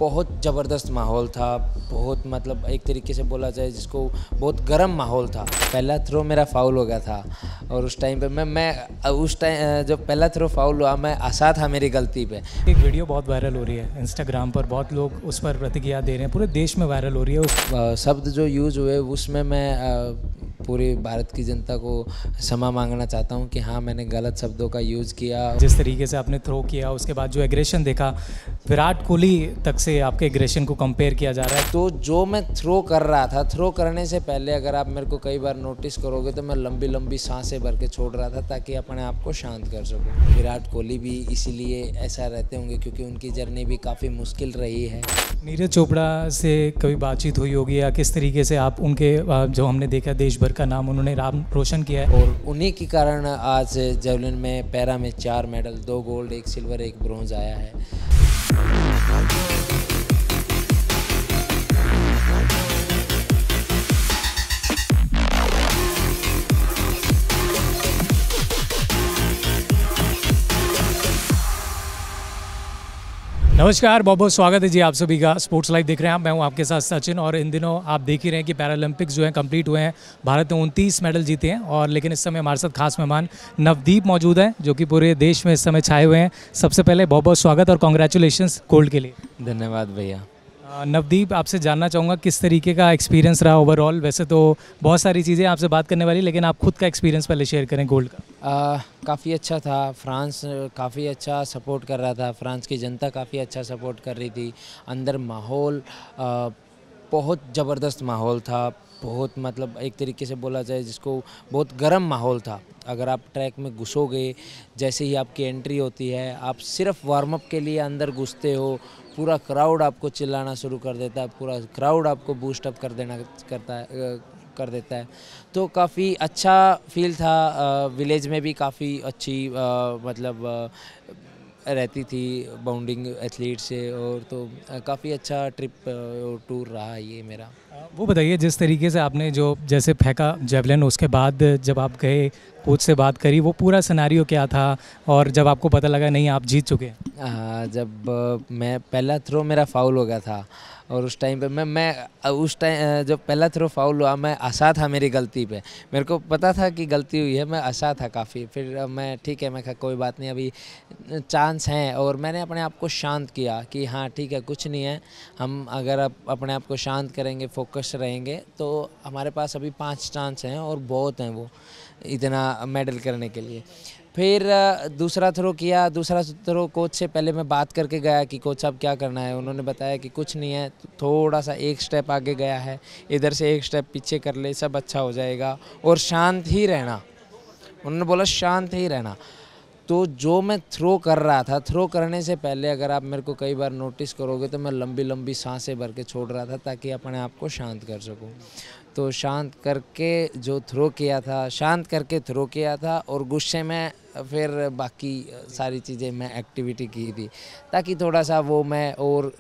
बहुत ज़बरदस्त माहौल था। बहुत मतलब एक तरीके से बोला जाए जिसको बहुत गर्म माहौल था। पहला थ्रो मेरा फाउल हो गया था और उस टाइम पे मैं उस टाइम जब पहला थ्रो फाउल हुआ मैं हँसा था मेरी गलती पे। एक वीडियो बहुत वायरल हो रही है इंस्टाग्राम पर, बहुत लोग उस पर प्रतिक्रिया दे रहे हैं, पूरे देश में वायरल हो रही है। शब्द जो यूज़ हुए उसमें मैं पूरी भारत की जनता को क्षमा मांगना चाहता हूँ कि हाँ मैंने गलत शब्दों का यूज़ किया। जिस तरीके से आपने थ्रो किया, उसके बाद जो एग्रेशन देखा, विराट कोहली तक से आपके एग्रेशन को कंपेयर किया जा रहा है। तो जो मैं थ्रो कर रहा था, थ्रो करने से पहले अगर आप मेरे को कई बार नोटिस करोगे तो मैं लंबी लंबी सांसें भर के छोड़ रहा था ताकि अपने आप को शांत कर सकूं। विराट कोहली भी इसीलिए ऐसा रहते होंगे क्योंकि उनकी जर्नी भी काफ़ी मुश्किल रही है। नीरज चोपड़ा से कभी बातचीत हुई होगी, या किस तरीके से आप उनके जो हमने देखा देश भर का नाम उन्होंने नाम रोशन किया है, और उन्हीं के कारण आज जेवलिन में पैरा में 4 मेडल, 2 गोल्ड, 1 सिल्वर, 1 ब्रोंज आया है। नमस्कार, बहुत बहुत स्वागत है जी आप सभी का। स्पोर्ट्स लाइव देख रहे हैं आप, मैं हूं आपके साथ सचिन। और इन दिनों आप देख ही रहे हैं कि पैरालंपिक्स जो है कंप्लीट हुए हैं। भारत ने 29 मेडल जीते हैं और लेकिन इस समय हमारे साथ खास मेहमान नवदीप मौजूद हैं जो कि पूरे देश में इस समय छाए हुए हैं। सबसे पहले बहुत बहुत स्वागत और कॉन्ग्रेचुलेशंस गोल्ड के लिए। धन्यवाद भैया। नवदीप, आपसे जानना चाहूँगा किस तरीके का एक्सपीरियंस रहा ओवरऑल। वैसे तो बहुत सारी चीज़ें आपसे बात करने वाली, लेकिन आप खुद का एक्सपीरियंस पहले शेयर करें गोल्ड का। काफ़ी अच्छा था। फ्रांस काफ़ी अच्छा सपोर्ट कर रहा था, फ्रांस की जनता काफ़ी अच्छा सपोर्ट कर रही थी। अंदर माहौल बहुत ज़बरदस्त माहौल था। बहुत मतलब एक तरीके से बोला जाए जिसको बहुत गर्म माहौल था। अगर आप ट्रैक में घुसोगे, जैसे ही आपकी एंट्री होती है, आप सिर्फ वार्म अप के लिए अंदर घुसते हो, पूरा क्राउड आपको चिल्लाना शुरू कर देता है, पूरा क्राउड आपको बूस्ट अप कर देता है। तो काफ़ी अच्छा फील था। विलेज में भी काफ़ी अच्छी रहती थी बाउंडिंग एथलीट से, और तो काफ़ी अच्छा ट्रिप और टूर रहा ये मेरा। वो बताइए, जिस तरीके से आपने जो जैसे फेंका जेवलिन, उसके बाद जब आप गए, कोच से बात करी, वो पूरा सिनेरियो क्या था और जब आपको पता लगा नहीं आप जीत चुके हैं? जब मैं पहला थ्रो मेरा फाउल हो गया था और उस टाइम पे मैं उस टाइम जब पहला थ्रो फाउल हुआ मैं हँसा था मेरी गलती पे। मेरे को पता था कि गलती हुई है, मैं हँसा था काफ़ी। फिर मैं ठीक है, मैं कहा कोई बात नहीं, अभी चांस हैं। और मैंने अपने आप को शांत किया कि हाँ ठीक है, कुछ नहीं है। हम अगर अपने आप को शांत करेंगे, फोकस रहेंगे, तो हमारे पास अभी 5 चांस हैं और बहुत हैं वो इतना मेडल करने के लिए। फिर दूसरा थ्रो किया। दूसरा थ्रो कोच से पहले मैं बात करके गया कि कोच साहब क्या करना है। उन्होंने बताया कि कुछ नहीं है, थोड़ा सा एक स्टेप आगे गया है, इधर से एक स्टेप पीछे कर ले, सब अच्छा हो जाएगा और शांत ही रहना। उन्होंने बोला शांत ही रहना। तो जो मैं थ्रो कर रहा था, थ्रो करने से पहले अगर आप मेरे को कई बार नोटिस करोगे तो मैं लंबी लंबी सांसें भर के छोड़ रहा था ताकि अपने आप को शांत कर सकूं। तो शांत करके जो थ्रो किया था, शांत करके थ्रो किया था और गुस्से में फिर बाकी सारी चीज़ें मैं एक्टिविटी की थी ताकि थोड़ा सा वो मैं और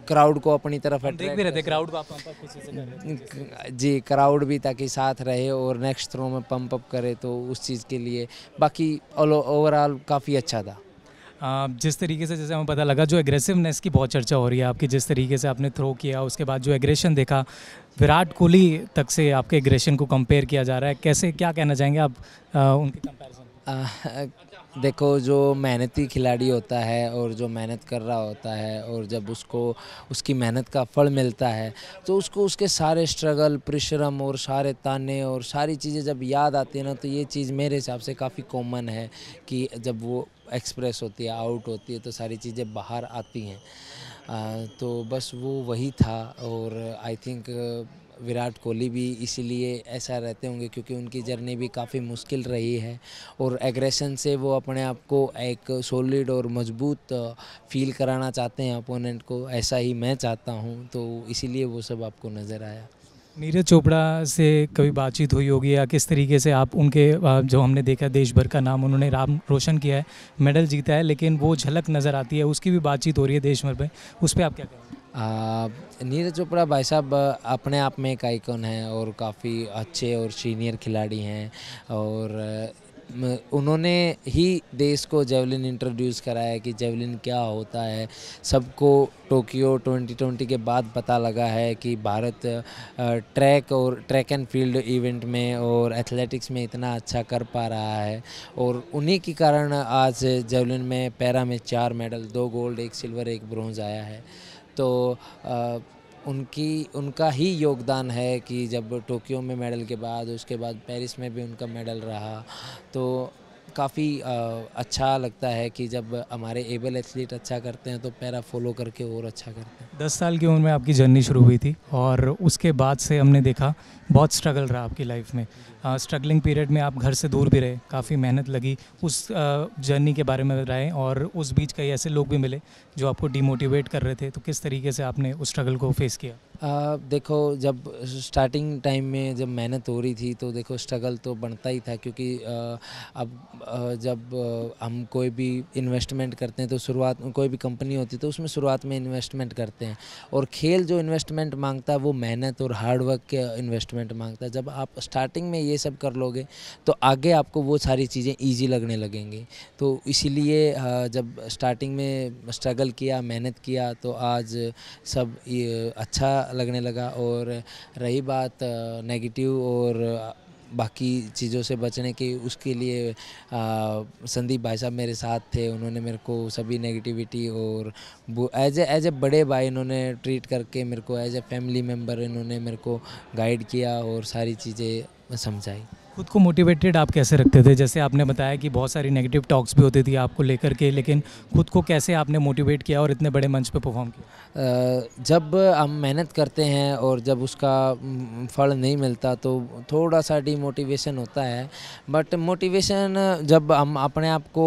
क्राउड को अपनी तरफ देख भी रहे थे क्राउड को, आप खुशी से कर रहे थे। जी, क्राउड भी ताकि साथ रहे और नेक्स्ट थ्रो में पंप अप करे, तो उस चीज़ के लिए बाकी ओवरऑल काफ़ी अच्छा था। जिस तरीके से जैसे हमें पता लगा, जो एग्रेसिवनेस की बहुत चर्चा हो रही है आपकी, जिस तरीके से आपने थ्रो किया, उसके बाद जो एग्रेशन देखा, विराट कोहली तक से आपके एग्रेशन को कंपेयर किया जा रहा है। कैसे, क्या कहना चाहेंगे आप उनके कंपैरिजन? देखो, जो मेहनती खिलाड़ी होता है और जो मेहनत कर रहा होता है और जब उसको उसकी मेहनत का फल मिलता है तो उसको उसके सारे स्ट्रगल, परिश्रम और सारे ताने और सारी चीज़ें जब याद आती है ना, तो ये चीज़ मेरे हिसाब से काफ़ी कॉमन है कि जब वो एक्सप्रेस होती है, आउट होती है, तो सारी चीज़ें बाहर आती हैं। तो बस वो वही था। और आई थिंक विराट कोहली भी इसीलिए ऐसा रहते होंगे क्योंकि उनकी जर्नी भी काफ़ी मुश्किल रही है और एग्रेशन से वो अपने आप को एक सॉलिड और मजबूत फील कराना चाहते हैं अपोनेंट को। ऐसा ही मैं चाहता हूँ, तो इसीलिए वो सब आपको नज़र आया। नीरज चोपड़ा से कभी बातचीत हुई होगी, या किस तरीके से आप उनके जो हमने देखा देश भर का नाम उन्होंने नाम रोशन किया है, मेडल जीता है, लेकिन वो झलक नज़र आती है, उसकी भी बातचीत हो रही है देश भर में, उस पर आप क्या कहेंगे? नीरज चोपड़ा भाई साहब अपने आप में एक आइकॉन है और काफ़ी अच्छे और सीनियर खिलाड़ी हैं। और उन्होंने ही देश को जेवलिन इंट्रोड्यूस कराया कि जेवलिन क्या होता है। सबको टोक्यो 2020 के बाद पता लगा है कि Bharat track and field event में और एथलेटिक्स में इतना अच्छा कर पा रहा है, और उन्हीं के कारण आज जेवलिन में पैरा में 4 मेडल, 2 गोल्ड, 1 सिल्वर, 1 ब्रोंज आया है। तो उनका ही योगदान है कि जब टोक्यो में मेडल के बाद, उसके बाद पेरिस में भी उनका मेडल रहा, तो काफ़ी अच्छा लगता है कि जब हमारे एबल एथलीट अच्छा करते हैं तो पैरा फॉलो करके और अच्छा करते हैं। 10 साल की उम्र में आपकी जर्नी शुरू हुई थी और उसके बाद से हमने देखा बहुत स्ट्रगल रहा आपकी लाइफ में। स्ट्रगलिंग पीरियड में आप घर से दूर भी रहे, काफ़ी मेहनत लगी, उस जर्नी के बारे में बताएं। और उस बीच कई ऐसे लोग भी मिले जो आपको डिमोटिवेट कर रहे थे, तो किस तरीके से आपने उस स्ट्रगल को फेस किया? देखो, जब स्टार्टिंग टाइम में जब मेहनत हो रही थी तो देखो स्ट्रगल तो बनता ही था, क्योंकि अब जब हम कोई भी इन्वेस्टमेंट करते हैं तो शुरुआत में कोई भी कंपनी होती है तो उसमें शुरुआत में इन्वेस्टमेंट करते हैं, और खेल जो इन्वेस्टमेंट मांगता है वो मेहनत और हार्डवर्क के इन्वेस्टमेंट मांगता है। जब आप स्टार्टिंग में ये सब कर लोगे तो आगे आपको वो सारी चीज़ें ईजी लगने लगेंगी। तो इसीलिए जब स्टार्टिंग में स्ट्रगल किया, मेहनत किया, तो आज सब ये अच्छा लगने लगा। और रही बात नेगेटिव और बाकी चीज़ों से बचने की, उसके लिए संदीप भाई साहब मेरे साथ थे। उन्होंने मेरे को सभी नेगेटिविटी और एज ए बड़े भाई इन्होंने ट्रीट करके मेरे को एज ए फैमिली मेम्बर इन्होंने मेरे को गाइड किया और सारी चीज़ें समझाई। खुद को मोटिवेटेड आप कैसे रखते थे? जैसे आपने बताया कि बहुत सारी नेगेटिव टॉक्स भी होती थी आपको लेकर के, लेकिन खुद को कैसे आपने मोटिवेट किया और इतने बड़े मंच पे परफॉर्म किया? जब हम मेहनत करते हैं और जब उसका फल नहीं मिलता तो थोड़ा सा डिमोटिवेशन होता है, बट मोटिवेशन जब हम अपने आप को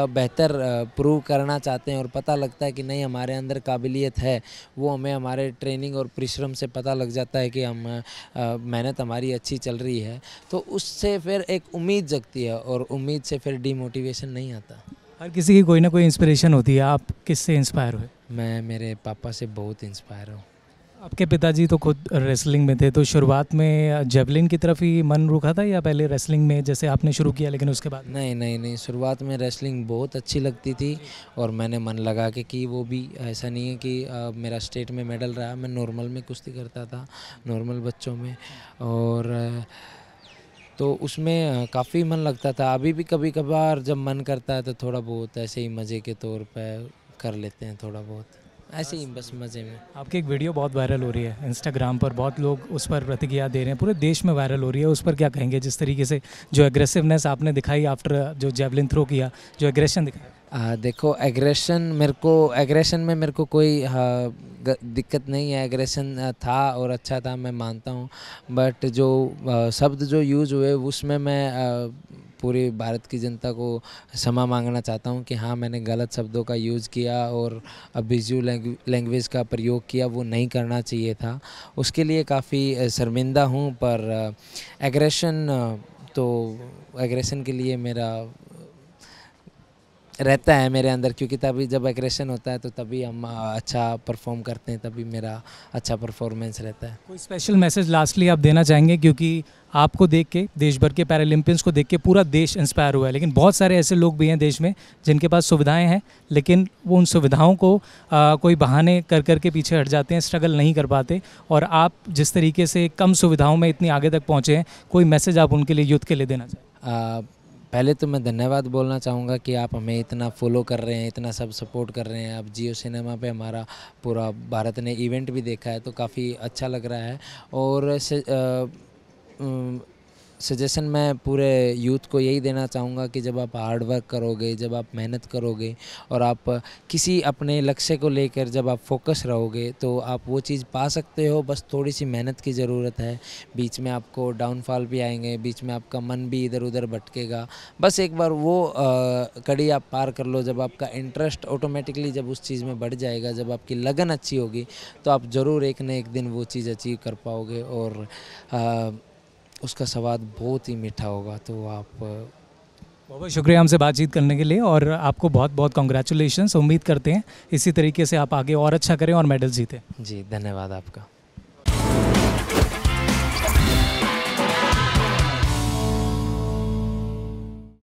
बेहतर प्रूव करना चाहते हैं और पता लगता है कि नहीं हमारे अंदर काबिलियत है, वो हमें हमारे ट्रेनिंग और परिश्रम से पता लग जाता है कि हम मेहनत हमारी अच्छी चल रही है, तो उससे फिर एक उम्मीद जगती है, और उम्मीद से फिर डिमोटिवेशन नहीं आता। हर किसी की कोई ना कोई इंस्पिरेशन होती है, आप किससे इंस्पायर हुए? मैं मेरे पापा से बहुत इंस्पायर हूँ। आपके पिताजी तो खुद रेसलिंग में थे, तो शुरुआत में जेवलिन की तरफ ही मन रुका था या पहले रेसलिंग में जैसे आपने शुरू किया लेकिन उसके बाद? नहीं, शुरुआत में रेसलिंग बहुत अच्छी लगती थी और मैंने मन लगा के की, वो भी ऐसा नहीं है कि मेरा स्टेट में मेडल रहा। मैं नॉर्मल में कुश्ती करता था, नॉर्मल बच्चों में, और तो उसमें काफ़ी मन लगता था। अभी भी कभी कभार जब मन करता है तो थोड़ा बहुत ऐसे ही मज़े के तौर पे कर लेते हैं, थोड़ा बहुत ऐसे ही बस मज़े में। आपकी एक वीडियो बहुत वायरल हो रही है इंस्टाग्राम पर, बहुत लोग उस पर प्रतिक्रिया दे रहे हैं, पूरे देश में वायरल हो रही है, उस पर क्या कहेंगे? जिस तरीके से जो एग्रेसिवनेस आपने दिखाई आफ्टर जो जेवलिन थ्रो किया, जो एग्रेशन दिखाया। देखो, एग्रेशन में मेरे को कोई दिक्कत नहीं है। एग्रेशन था और अच्छा था, मैं मानता हूँ, बट जो शब्द जो यूज़ हुए उसमें मैं पूरी भारत की जनता को क्षमा मांगना चाहता हूँ कि हाँ, मैंने गलत शब्दों का यूज़ किया और अब्यूज़िव लैंग्वेज का प्रयोग किया, वो नहीं करना चाहिए था। उसके लिए काफ़ी शर्मिंदा हूँ, पर एग्रेशन के लिए मेरा रहता है मेरे अंदर, क्योंकि तभी जब एग्रेशन होता है तो तभी हम अच्छा परफॉर्म करते हैं, तभी मेरा अच्छा परफॉर्मेंस रहता है। कोई स्पेशल मैसेज लास्टली आप देना चाहेंगे? क्योंकि आपको देख के, देश भर के पैरालंपियंस को देख के पूरा देश इंस्पायर हुआ है, लेकिन बहुत सारे ऐसे लोग भी हैं देश में जिनके पास सुविधाएं हैं, लेकिन वो उन सुविधाओं को कोई बहाने कर कर के पीछे हट जाते हैं, स्ट्रगल नहीं कर पाते। और आप जिस तरीके से कम सुविधाओं में इतनी आगे तक पहुँचे हैं, कोई मैसेज आप उनके लिए, यूथ के लिए देना चाहें? पहले तो मैं धन्यवाद बोलना चाहूँगा कि आप हमें इतना फॉलो कर रहे हैं, इतना सब सपोर्ट कर रहे हैं। अब जियो सिनेमा पे हमारा पूरा भारत ने इवेंट भी देखा है, तो काफ़ी अच्छा लग रहा है। और सजेशन मैं पूरे यूथ को यही देना चाहूँगा कि जब आप हार्ड वर्क करोगे, जब आप मेहनत करोगे और आप किसी अपने लक्ष्य को लेकर जब आप फोकस रहोगे तो आप वो चीज़ पा सकते हो। बस थोड़ी सी मेहनत की ज़रूरत है। बीच में आपको डाउनफॉल भी आएंगे, बीच में आपका मन भी इधर उधर भटकेगा। बस एक बार वो कड़ी आप पार कर लो, जब आपका इंटरेस्ट ऑटोमेटिकली जब उस चीज़ में बढ़ जाएगा, जब आपकी लगन अच्छी होगी, तो आप ज़रूर एक न एक दिन वो चीज़ अचीव कर पाओगे और उसका स्वाद बहुत ही मीठा होगा। तो आप बहुत बहुत शुक्रिया हमसे बातचीत करने के लिए, और आपको बहुत बहुत कॉन्ग्रेचुलेशंस। उम्मीद करते हैं इसी तरीके से आप आगे और अच्छा करें और मेडल जीतें। जी, धन्यवाद आपका।